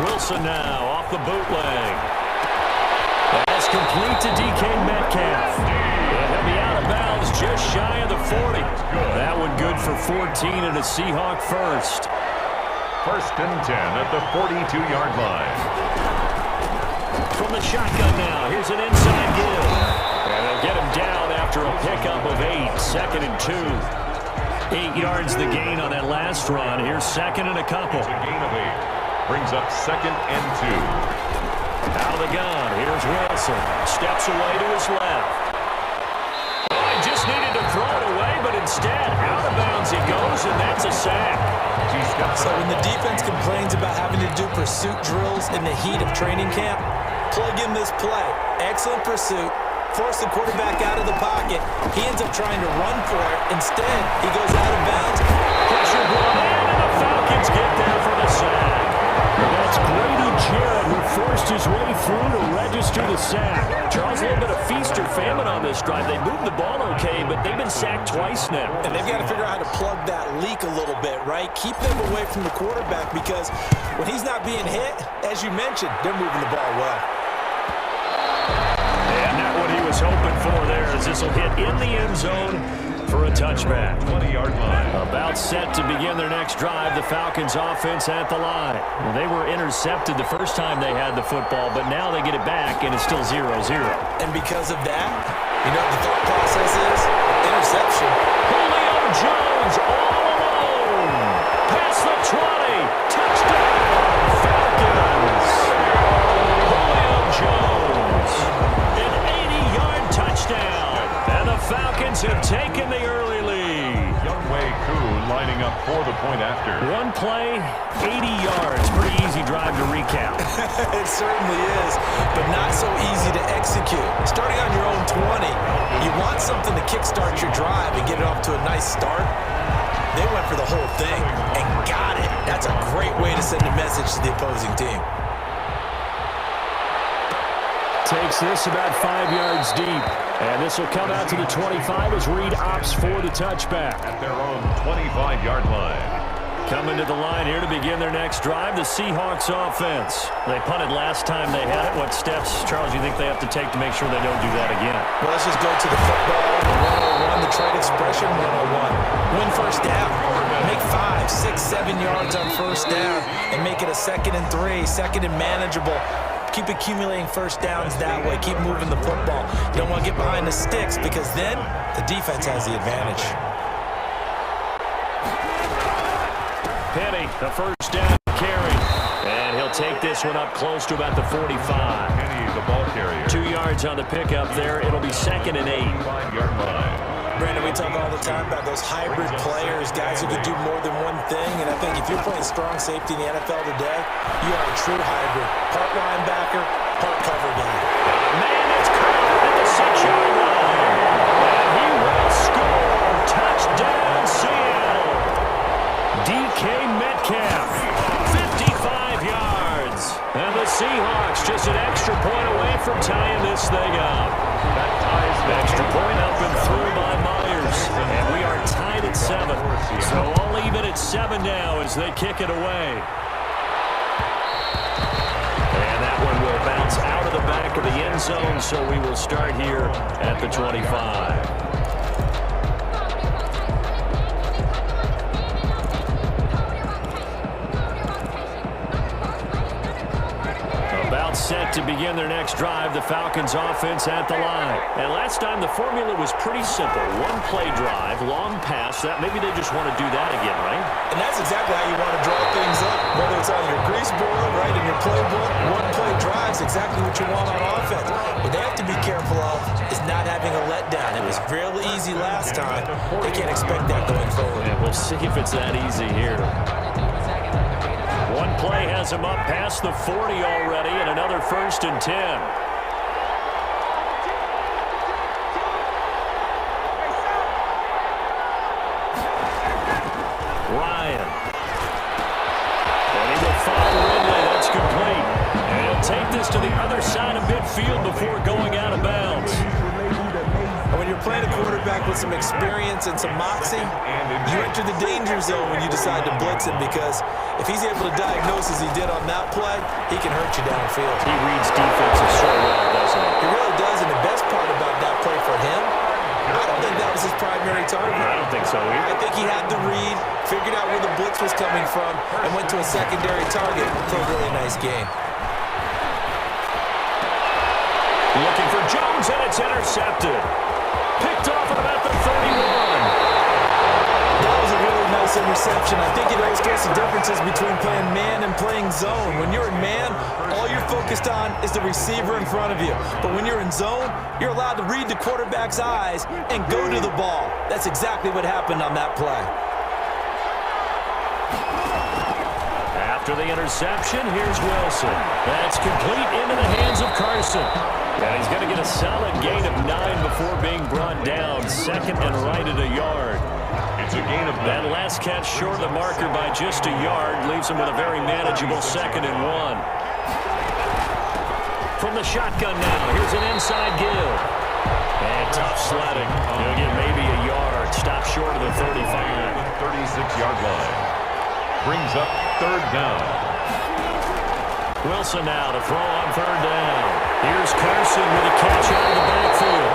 Wilson now off the bootleg. That's complete to DK Metcalf. And he'll be out of bounds just shy of the 40. That one good for 14 and a Seahawk first. First and 10 at the 42-yard line. From the shotgun now, here's an inside give. And they'll get him down after a pickup of 8. Second and 2. 8 yards the gain on that last run. Here's second and a couple. It's a gain of 8. Brings up second and 2. Out of the gun. Here's Wilson. Steps away to his left. Oh, he just needed to throw it away, but instead, out of bounds he goes, and that's a sack. So when the defense complains about having to do pursuit drills in the heat of training camp, plug in this play. Excellent pursuit. Force the quarterback out of the pocket. He ends up trying to run for it. Instead, he goes out of bounds. Pressure brought in, and the Falcons get there for the sack. That's Grady Jarrett who forced his way through to register the sack. Charles, a little bit of feast or famine on this drive. They moved the ball okay, but they've been sacked twice now. And they've got to figure out how to plug that leak a little bit, right? Keep them away from the quarterback because when he's not being hit, as you mentioned, they're moving the ball well. And not what he was hoping for there as this will hit in the end zone for a touchback. 20-yard line. About set to begin their next drive, the Falcons offense at the line. Well, they were intercepted the first time they had the football, but now they get it back, and it's still 0-0. And because of that, you know what the thought process is? Interception. Julio Jones all alone. Past the 20. Touchdown, Falcons. Julio Jones. An 80-yard touchdown. And the Falcons have taken the early lead. Younghoe Koo lining up for the point after. One play, 80 yards. Pretty easy drive to recap. It certainly is, but not so easy to execute. Starting on your own 20, you want something to kickstart your drive and get it off to a nice start. They went for the whole thing and got it. That's a great way to send a message to the opposing team. Takes this about 5 yards deep. And this will come out to the 25 as Reed opts for the touchback. At their own 25-yard line. Coming to the line here to begin their next drive, the Seahawks offense. They punted last time they had it. What steps, Charles, do you think they have to take to make sure they don't do that again? Well, let's just go to the football 101, the trade expression 101. Win first down. Make 5, 6, 7 yards on first down and make it a 2nd and 3, second and manageable. Keep accumulating first downs that way. Keep moving the football. You don't want to get behind the sticks because then the defense has the advantage. Penny, the first down carry. And he'll take this one up close to about the 45. Penny, the ball carrier. 2 yards on the pickup there. It'll be 2nd and 8. 5-yard line. Brandon, we talk all the time about those hybrid players, guys who can do more than one thing. And I think if you're playing strong safety in the NFL today, you are a true hybrid. Part linebacker, part cover guy. Man, it's caught at the 6-yard line. And he will score. Touchdown, Seattle. DK Metcalf, 55 yards. And the Seahawks just an extra point away from tying this thing up. That ties the Extra point up and through by Myers. And we are tied at 7. So all even at 7 now as they kick it away. And that one will bounce out of the back of the end zone, so we will start here at the 25. Set to begin their next drive, the Falcons offense at the line. And last time the formula was pretty simple. One play drive, long pass. That maybe they just want to do that again, right? And that's exactly how you want to draw things up. Whether it's on your grease board, right, in your playbook, one play drive is exactly what you want on offense. What they have to be careful of is not having a letdown. It was real easy last time. They can't expect that going forward. Yeah, we'll see if it's that easy here. One play has him up past the 40 already, and another 1st and 10. Ryan. And he will find Ridley. That's complete. And he'll take this to the other side of midfield before going out of bounds. And when you're playing a quarterback with some experience and some moxie, you enter the danger zone when you decide to blitz him, because if he's able to diagnose as he did on that play, he can hurt you downfield. He reads defenses so well, doesn't he? He really does, and the best part about that play for him, I don't think that was his primary target. I don't think so either. I think he had the read, figured out where the blitz was coming from, and went to a secondary target for a really nice game. Looking for Jones, and it's intercepted. Picked off at about the 31. That was a really nice interception. I think it illustrates the differences between playing man and playing zone. When you're in man, all you're focused on is the receiver in front of you. But when you're in zone, you're allowed to read the quarterback's eyes and go to the ball. That's exactly what happened on that play. After the interception, here's Wilson. That's complete into the hands of Carson. And he's going to get a solid gain of 9 before being brought down. Second and right at a yard. It's a gain of 9. That last catch short of the marker by just a yard leaves him with a very manageable 2nd and 1. From the shotgun now, here's an inside give. And tough sledding. He'll get maybe a yard. Stop short of the 35. 36-yard line. Brings up 3rd down. Wilson now to throw on 3rd down. Here's Carson with a catch out of the backfield.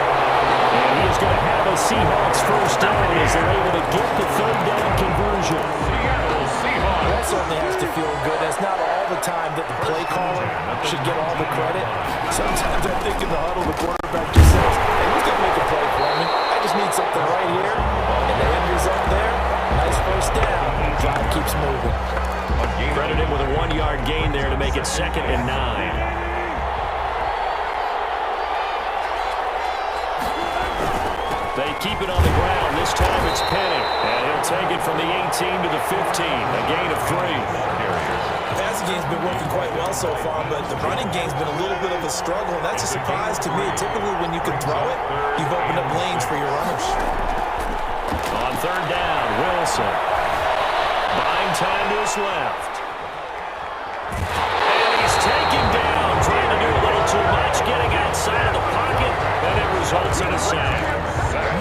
And he is going to have a Seahawks first down as they're able to get the 3rd down conversion. Seattle Seahawks. That certainly has to feel good. That's not all the time that the play caller should get all the credit. Sometimes I think in the huddle, the quarterback just says, hey, who's going to make a play for me? I just need something right here. And the end result there, nice first down. Drive keeps moving. Credit him with a 1-yard gain there to make it 2nd and 9. They keep it on the ground. This time it's Penny. And he'll take it from the 18 to the 15. A gain of 3. The passing game's been working quite well so far, but the running game's been a little bit of a struggle, and that's a surprise to me. Typically, when you can throw it, you've opened up lanes for your runners. On 3rd down, Wilson. Buying time to his left. And he's taken down, trying to do a little too much, getting outside of the pocket, and it results in a sack.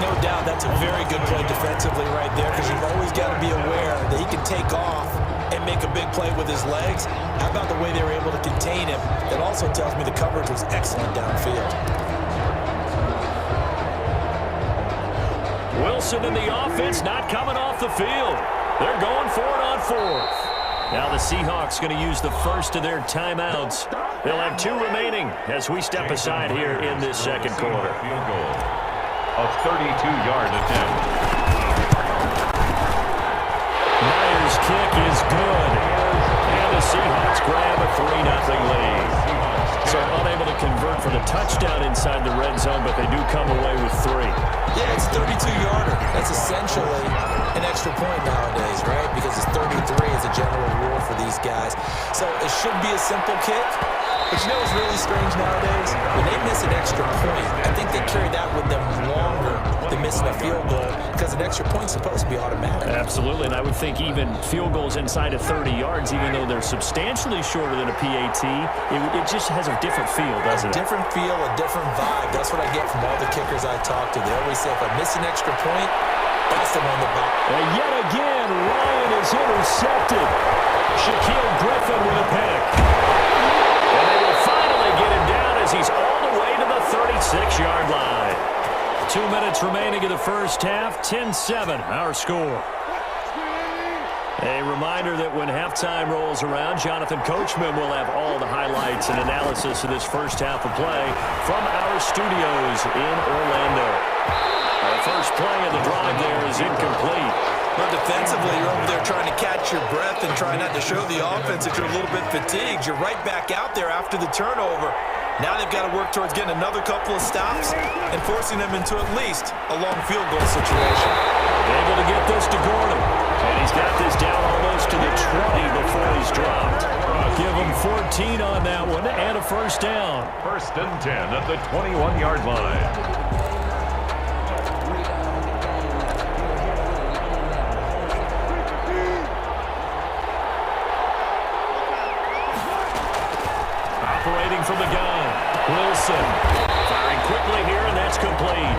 No doubt that's a very good play defensively right there, because you've always got to be aware that he can take off and make a big play with his legs. How about the way they were able to contain him? That also tells me the coverage was excellent downfield. Wilson in the offense not coming off the field. They're going for it on 4th. Now the Seahawks going to use the first of their timeouts. They'll have 2 remaining as we step aside here in this 2nd quarter. Field goal. A 32-yard attempt. Myers' kick is good. And the Seahawks grab a 3-0 lead. So unable to convert for the touchdown inside the red zone, but they do come away with 3. Yeah, it's a 32-yarder. That's essentially an extra point nowadays, right? Because it's 33 as a general rule for these guys. So it should be a simple kick. But you know what's really strange nowadays? When they miss an extra point, I think they carry that with them longer than missing a field goal, because an extra point's supposed to be automatic. Absolutely, and I would think even field goals inside of 30 yards, even though they're substantially shorter than a PAT, it just has a different feel, doesn't it? A different feel, a different vibe. That's what I get from all the kickers I talk to. They always say, if I miss an extra point, that's the one that bothers. And yet again, Ryan is intercepted. Shaquille Griffin with a pick. And they will finally get him down as he's all the way to the 36-yard line. 2 minutes remaining in the first half, 10-7, our score. A reminder that when halftime rolls around, Jonathan Coachman will have all the highlights and analysis of this first half of play from our studios in Orlando. Our first play of the drive there is incomplete. But defensively, you're over there trying to catch your breath and try not to show the offense that you're a little bit fatigued. You're right back out there after the turnover. Now they've got to work towards getting another couple of stops and forcing them into at least a long field goal situation. Able to get this to Gordon. And he's got this down almost to the 20 before he's dropped. Give him 14 on that one and a first down. 1st and 10 at the 21-yard line. Operating from the gun, Wilson firing quickly here, and that's complete.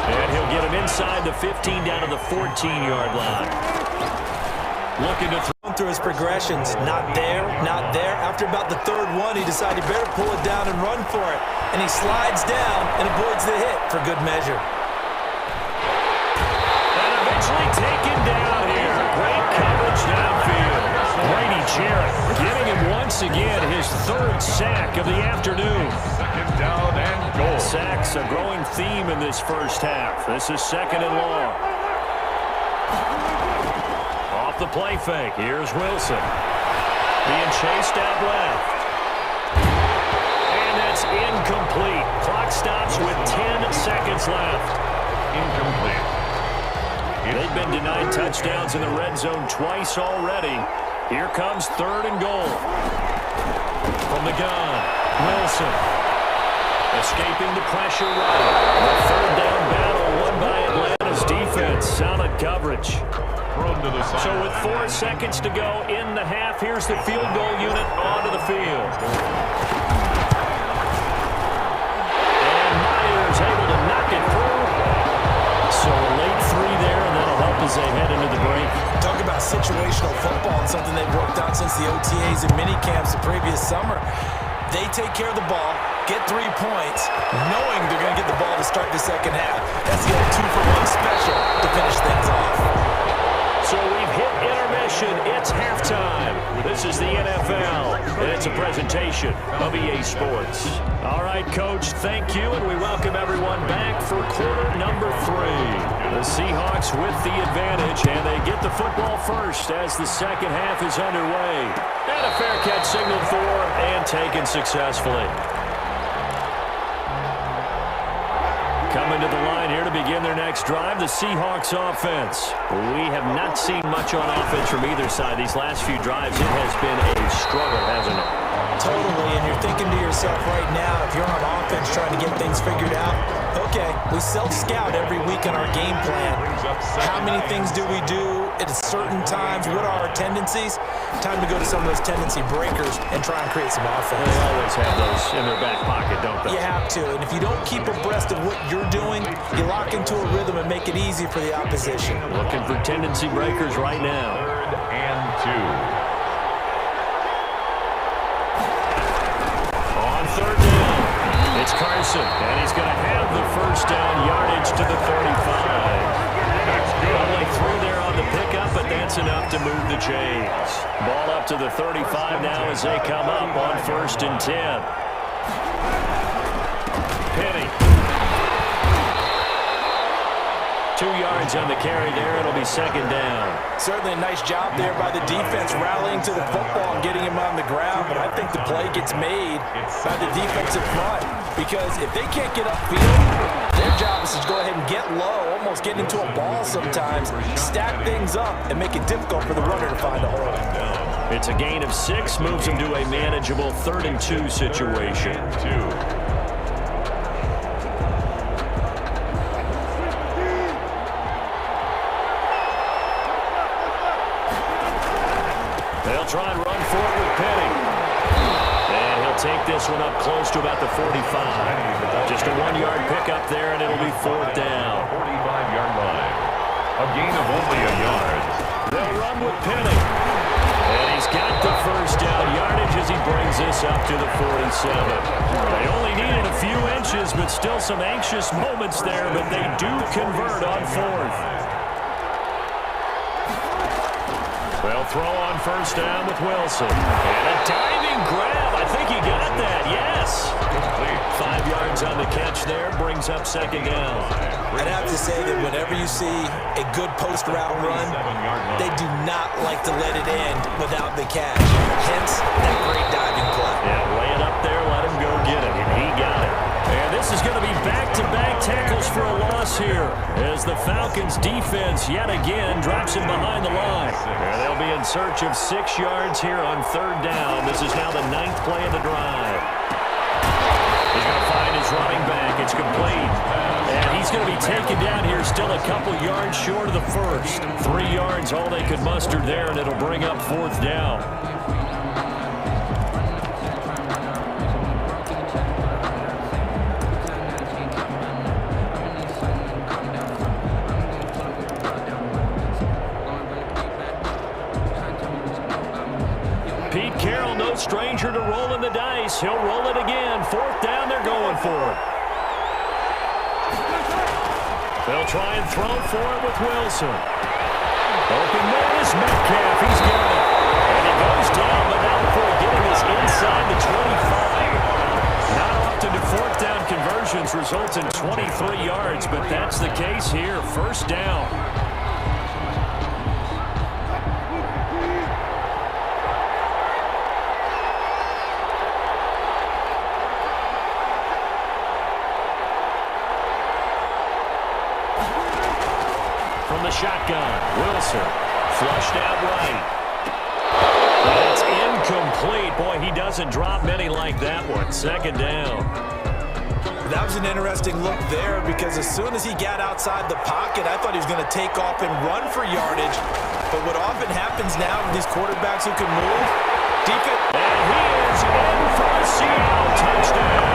And he'll get him inside the 15 down to the 14-yard line. Looking to throw through his progressions. Not there, not there. After about the third one, he decided he better pull it down and run for it. And he slides down and avoids the hit for good measure. And eventually taken down here. Great coverage downfield. Brady Jarrett getting him once again his third sack of the afternoon. Second down and goal. Sacks a growing theme in this first half. This is second and long. Off the play fake. Here's Wilson. Being chased out left. And that's incomplete. Clock stops with 10 seconds left. Incomplete. They've been denied touchdowns in the red zone twice already. Here comes third and goal. From the gun, Wilson. Escaping the pressure right. The third down battle won by Atlanta's defense. Solid coverage. To the side. So with 4 seconds to go in the half, here's the field goal unit onto the field. And Myers able to knock it through. So a late 3 there, and that'll help as they head into the break. Talk about situational football and something they've worked on since the OTAs and mini camps the previous summer. They take care of the ball, get 3 points, knowing they're going to get the ball to start the second half. That's the old 2-for-1 special to finish things off. So we've hit intermission. It's halftime. This is the NFL, and it's a presentation of EA Sports. All right, Coach, thank you, and we welcome everyone back for quarter number 3. The Seahawks with the advantage, and they get the football first as the second half is underway. And a fair catch signaled for and taken successfully. Coming to the line here to begin their next drive, the Seahawks offense. We have not seen much on offense from either side these last few drives. It has been a struggle, hasn't it? Totally, and you're thinking to yourself right now, if you're on offense trying to get things figured out, okay, we self-scout every week on our game plan. How many things do we do at certain times? What are our tendencies? Time to go to some of those tendency breakers and try and create some offense. They always have those in their back pocket, don't they? You have to, and if you don't keep abreast of what you're doing, you lock into a rhythm and make it easy for the opposition. Looking for tendency breakers right now. Third and 2. On third down, it's Carson, and he's going to have the first down yardage to the 35. That's good. Only through there on the pickup, but that's enough to move the chains. Ball up to the 35 now as they come up on first and 10. Penny. 2 yards on the carry there. It'll be second down. Certainly a nice job there by the defense rallying to the football and getting him on the ground, but I think the play gets made by the defensive front because if they can't get upfield, their job is to go ahead and get low, almost get into a ball sometimes, stack things up, and make it difficult for the runner to find a hole. It's a gain of 6, moves them to a manageable 3rd and 2 situation. 2. They'll try and run for it with Penny. And he'll take this one up close to about the 45. Just a 1-yard pickup there, and it'll be 4th down. 45-yard line. A gain of only a yard. They'll run with Penny. And he's got the first down yardage as he brings this up to the 47. They only needed a few inches, but still some anxious moments there, but they do convert on 4th. They'll throw on first down with Wilson. And a diving grab. I think he got that. Yes. 5 yards on the catch there. Brings up second down. I'd have to say that whenever you see a good post route run, they do not like to let it end without the catch. Hence, that great diving play. Yeah, lay it up there. Let him go get it. And he got it. And this is going to be back-to-back tackles for a loss here as the Falcons' defense yet again drops him behind the line. And they'll be in search of 6 yards here on third down. This is now the 9th play of the drive. He's going to find his running back. It's complete. And he's going to be taken down here still a couple yards short of the first. 3 yards, all they could muster there, and it'll bring up 4th down. Pete Carroll, no stranger to rolling the dice. He'll roll it again. 4th down, they're going for it. They'll try and throw for it with Wilson. Open man is Metcalf. He's got it. And he goes down, but not before getting us inside the 25. Not often do 4th down conversions result in 23 yards, but that's the case here. 1st down. From the shotgun, Wilson flushed out right. That's incomplete. Boy, he doesn't drop many like that one. 2nd down. That was an interesting look there because as soon as he got outside the pocket, I thought he was going to take off and run for yardage. But what often happens now with these quarterbacks who can move, defense. And he is in for a Seattle touchdown.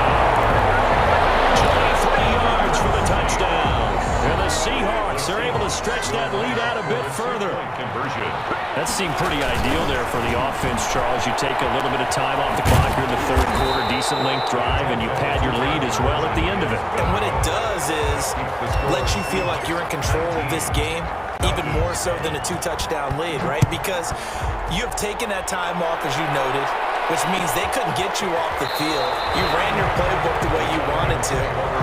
23 yards for the touchdown. And the Seahawks are able to stretch that lead out a bit further. Conversion. That seemed pretty ideal there for the offense, Charles. You take a little bit of time off the clock here in the 3rd quarter, decent length drive, and you pad your lead as well at the end of it. And what it does is let you feel like you're in control of this game, even more so than a 2-touchdown lead, right? Because you have taken that time off, as you noted, which means they couldn't get you off the field. You ran your playbook the way you wanted to,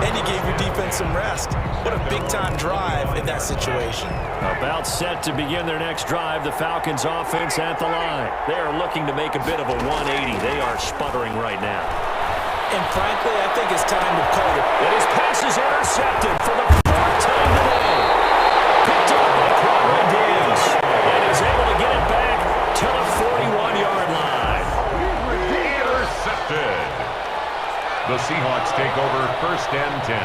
and you gave your defense some rest. What a big-time drive in that situation. About set to begin their next drive, the Falcons offense at the line. They are looking to make a bit of a 180. They are sputtering right now. And frankly, I think it's time to call it. And his pass is intercepted for the 4th time today. Picked up by Quadron Diggs. And he's able to get it back to the 41-yard line. Intercepted. The Seahawks take over 1st and 10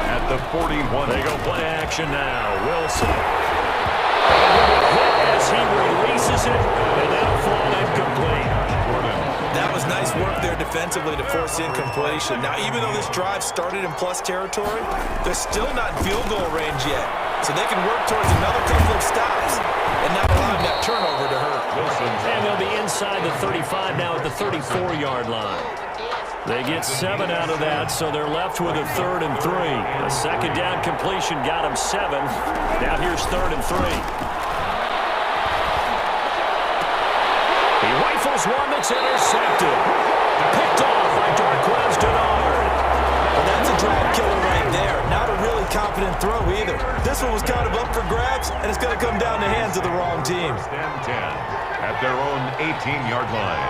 at the 41. They go play action now. Wilson. And he'll be hit as he releases it, and that'll fall incomplete. That was nice work there defensively to force incompletion. Now, even though this drive started in plus territory, they're still not in field goal range yet. So they can work towards another couple of stops and not allowing that turnover to hurt. And they'll be inside the 35 now at the 34-yard line. They get 7 out of that, so they're left with a 3rd and 3. A 2nd down completion got them 7. Now here's 3rd and 3. He rifles one that's intercepted. Picked off by Darquez Denard. Well, that's a drive killer right there. Not a really confident throw either. This one was kind of up for grabs, and it's going to come down the hands of the wrong team. 1st and 10 at their own 18-yard line.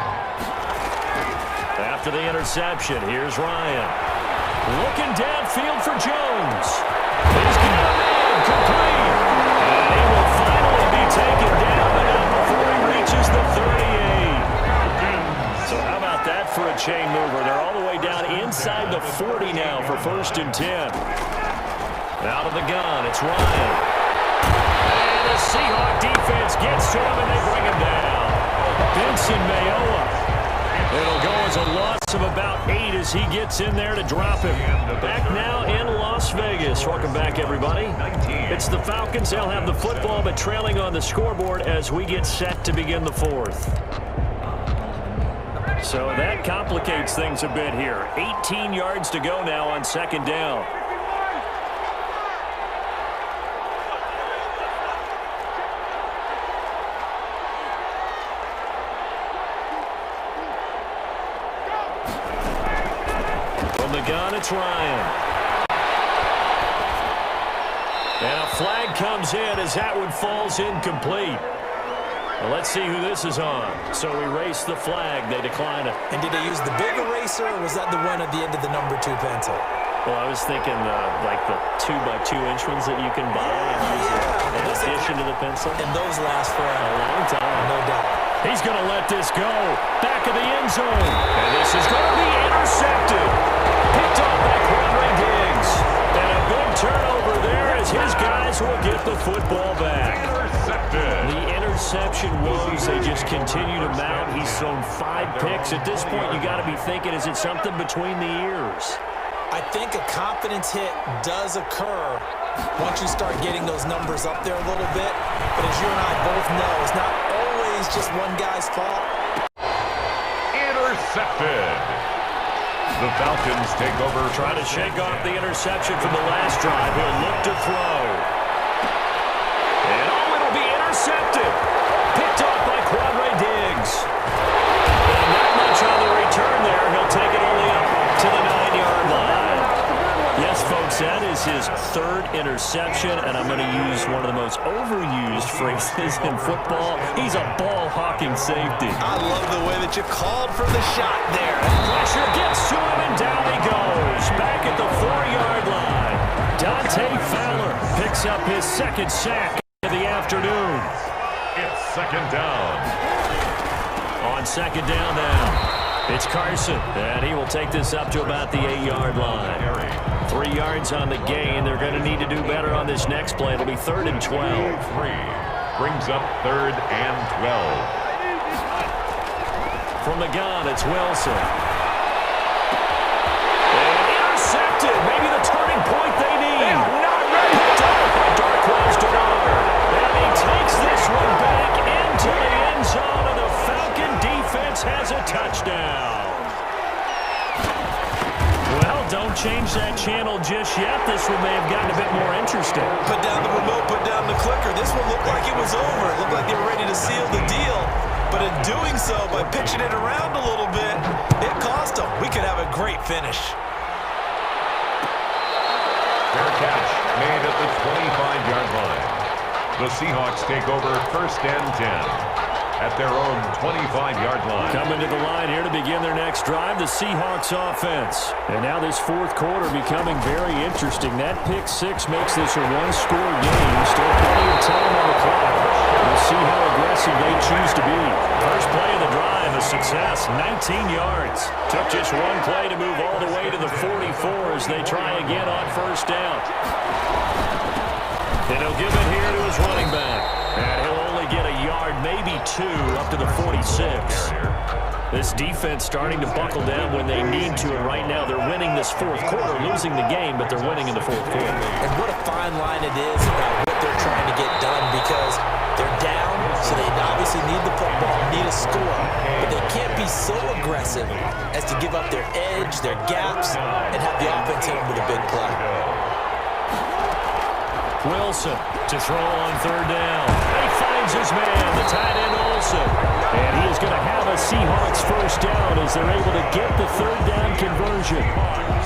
After the interception, here's Ryan. Looking downfield for Jones. He's got a man complete. And he will finally be taken down, but not before he reaches the 38. So how about that for a chain mover? They're all the way down inside the 40 now for 1st and 10. Out of the gun, it's Ryan. And the Seahawk defense gets to him, and they bring him down. Benson Mayowa. It'll go as a loss of about 8 as he gets in there to drop him. Back now in Las Vegas. Welcome back, everybody. It's the Falcons. They'll have the football, but trailing on the scoreboard as we get set to begin the 4th. So that complicates things a bit here. 18 yards to go now on 2nd down. Gun, it's Ryan. And a flag comes in as that one falls incomplete. Well, let's see who this is on. So we race the flag. They decline it. And did they use the big eraser, or was that the one at the end of the number 2 pencil? Well, I was thinking like the 2x2-inch ones that you can buy and use in addition to the pencil. And those last for a long time. No doubt. He's going to let this go. Back of the end zone. And this is going to be intercepted. Picked off by Quadron Diggs. And a big turnover there as his guys will get the football back. Intercepted. The interception was they just continue to mount. He's thrown 5 picks. At this point, you got to be thinking, is it something between the ears? I think a confidence hit does occur once you start getting those numbers up there a little bit. But as you and I both know, it's not always just one guy's fault. intercepted. The Falcons take over. Trying to shake off the interception from the last drive. He'll look to throw. And it'll be intercepted. Picked off by Quadre Diggs. And not much on the return there. He'll take it only up to the 9-yard line. Yes, folks, that is his third interception, and I'm going to use one of the most overused phrases in football. He's a ball-hawking safety. I love the way that you called for the shot there. Pressure gets to him, and down he goes. Back at the 4-yard line. Dante Fowler picks up his second sack of the afternoon. It's second down. On second down now, it's Carson, and he will take this up to about the 8-yard line. 3 yards on the gain. They're going to need to do better on this next play. It'll be 3rd and 12. Brings up 3rd and 12. From the gun, it's Wilson. And intercepted. Maybe the turning point they need. They are not ready. Picked up by Darqueze Dennard. And he takes this one back into the end zone, and the Falcon defense has a touchdown. Well, don't change that channel just yet. This one may have gotten a bit more interesting. Put down the remote, put down the clicker. This one looked like it was over. It looked like they were ready to seal the deal. But in doing so, by pitching it around a little bit, it cost them. We could have a great finish. Fair catch made at the 25-yard line. The Seahawks take over 1st and 10. At their own 25-yard line. Coming to the line here to begin their next drive, the Seahawks offense. And now this 4th quarter becoming very interesting. That pick 6 makes this a 1-score game. Still plenty of time on the clock. We'll see how aggressive they choose to be. First play of the drive, a success, 19 yards. Took just one play to move all the way to the 44 as they try again on 1st down. And he'll give it here to his running back. And he'll only get a yard, maybe 2, up to the 46. This defense starting to buckle down when they need to, and right now they're winning this 4th quarter, losing the game, but they're winning in the 4th quarter. And what a fine line it is about what they're trying to get done, because they're down, so they obviously need the football, need a score, but they can't be so aggressive as to give up their edge, their gaps, and have the offense hit them with a big play. Wilson to throw on 3rd down. He finds his man, the tight end Olsen. And he is going to have a Seahawks 1st down as they're able to get the 3rd down conversion.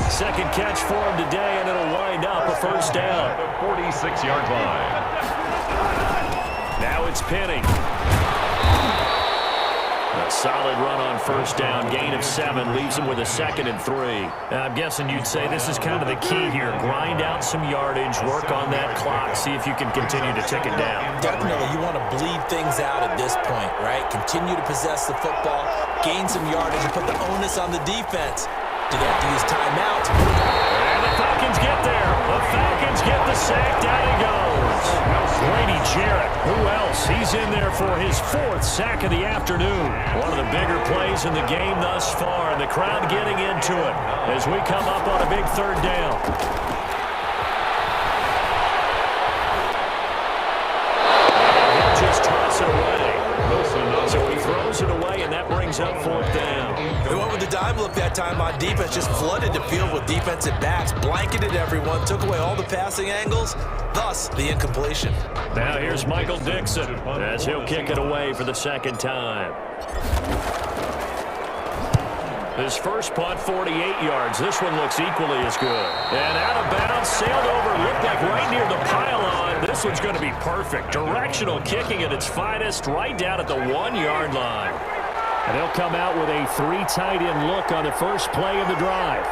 Second catch for him today, and it'll wind up a 1st down. The 46-yard line. Now it's Penny. A solid run on 1st down, gain of 7, leaves him with a 2nd and 3. I'm guessing you'd say this is kind of the key here. Grind out some yardage, work on that clock, see if you can continue to tick it down. Definitely, you want to bleed things out at this point, right? Continue to possess the football, gain some yardage, and put the onus on the defense. Do they have to use timeout? And the Falcons get there. The Falcons get the sack. Down he goes. Grady Jarrett. Who else? He's in there for his 4th sack of the afternoon. One of the bigger plays in the game thus far, and the crowd getting into it as we come up on a big 3rd down. And he'll just toss it away. So he throws it away, and that brings up 4th down. They went with the dime look that time on defense, just flooded the field with defensive backs, blanketed everyone, took away all the passing angles, thus the incompletion. Now here's Michael Dixon as he'll kick it away for the 2nd time. His first punt, 48 yards. This one looks equally as good. And out of bounds, sailed over, looked like right near the pylon. This one's going to be perfect. Directional kicking at its finest, right down at the 1-yard line. And they'll come out with a 3 tight end look on the first play of the drive.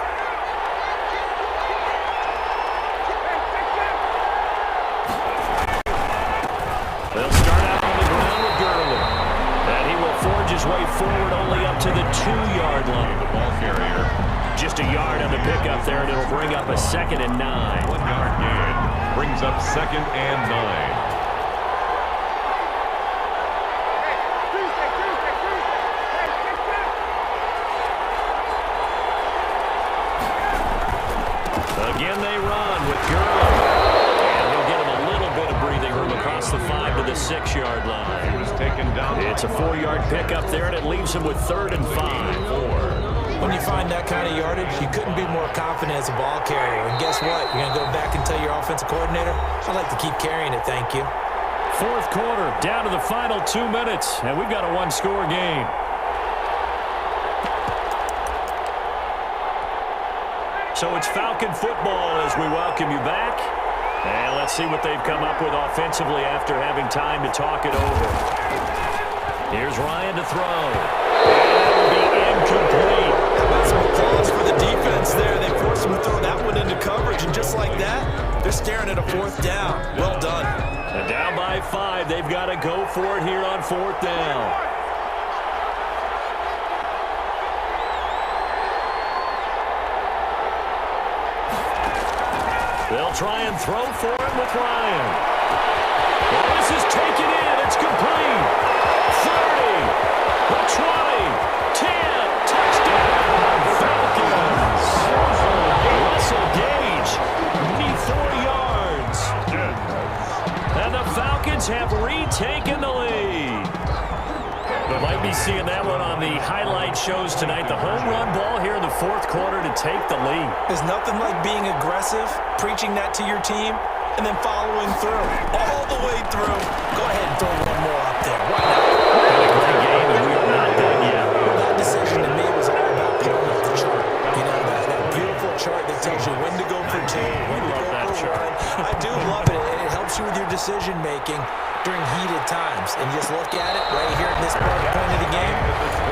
They'll start out on the ground with Gurley. And he will forge his way forward only up to the 2-yard line. The ball carrier. Just a yard on the pickup there, and it'll bring up a 2nd and 9. 1-yard gain. Brings up 2nd and 9. Again they run with Gurley. And he'll get him a little bit of breathing room across the 5 to the 6-yard line. He was taken down. It's a 4-yard pickup there, and it leaves him with 3rd and 5. When you find that kind of yardage, you couldn't be more confident as a ball carrier. And guess what? You're going to go back and tell your offensive coordinator, I'd like to keep carrying it, thank you. 4th quarter, down to the final 2 minutes, and we've got a 1-score game. So it's Falcon football as we welcome you back. And let's see what they've come up with offensively after having time to talk it over. Here's Ryan to throw. And that will be incomplete. How about some applause for the defense there? They forced him to throw that one into coverage, and just like that, they're staring at a 4th down. Well done. And down by 5. They've got to go for it here on 4th down. They'll try and throw for it with Ryan. Well, this is taken in. It's complete. 30, the 20, 10, touchdown, Falcons. Russell Gage, 94 yards. And the Falcons have retaken the lead. We might be seeing that one on the highlight shows tonight. The home run ball here in the 4th quarter to take the lead. There's nothing like being aggressive, preaching that to your team, and then following through, all the way through. Go ahead and throw one more up there. Why not? Been a great game, and we are not done yet. That decision to me was all about putting up the chart. You know, that beautiful chart that tells you when to go for 2, when to go for 1. I do love it. It helps you with your decision-making during heated times. And just look at it right here at this point of the game.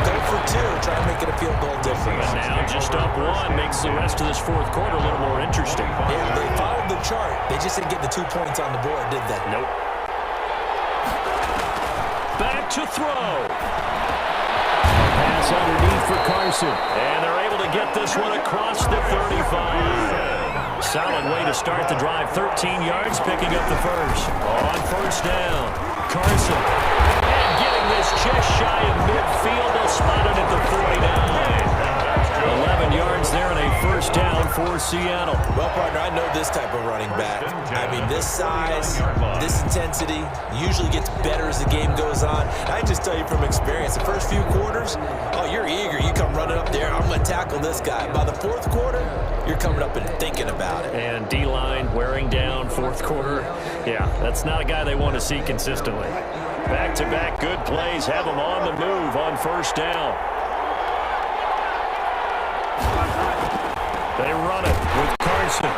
Go for 2. Try and make it a field goal difference. And now just up 1 makes the rest of this 4th quarter a little more interesting. Yeah, they followed the chart. They just didn't get the 2 points on the board, did they? Nope. Back to throw. Pass underneath for Carson. And they're able to get this one across the 35. Solid way to start the drive. 13 yards, picking up the first. On 1st down, Carson. And getting this just shy of midfield. They'll spot it at the 49. 11 yards there and a 1st down for Seattle. Well, partner, I know this type of running back. I mean, this size, this intensity usually gets better as the game goes on. I just tell you from experience, the first few quarters, oh, you're eager. You come running up there, I'm going to tackle this guy. By the 4th quarter, you're coming up and thinking about it. And D-line wearing down 4th quarter. Yeah, that's not a guy they want to see consistently. Back-to-back good plays have them on the move on 1st down. They run it with Carson.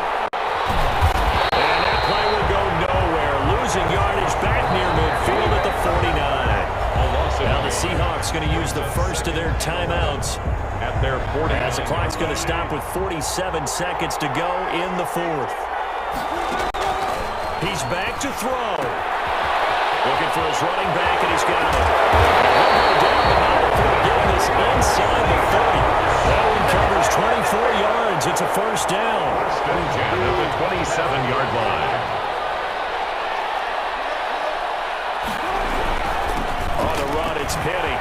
And that play will go nowhere. Losing yardage back near midfield at the 49. Now the Seahawks going to use the first of their timeouts at their 40. as the clock's going to stop with 47 seconds to go in the 4th. He's back to throw. Looking for his running back, and he's got it. Down the middle, getting this inside the 30. That one covers 24 yards. It's a 1st down. 1st and 10 at the 27-yard line. On the run, it's Petty.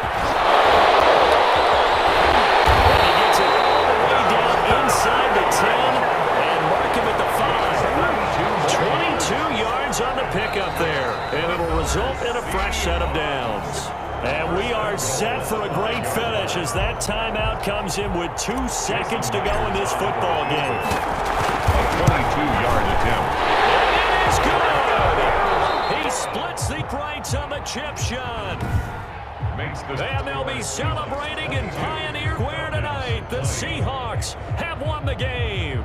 And he gets it all the way down inside the 10 and mark him at the 5. 22 yards on the pickup there, and it'll result in a fresh set of downs. And we are set for a great finish as that timeout comes in with 2 seconds to go in this football game. A 22-yard attempt. And it is good! He splits the rights on the chip shot. And they'll be celebrating in Pioneer Square tonight. The Seahawks have won the game.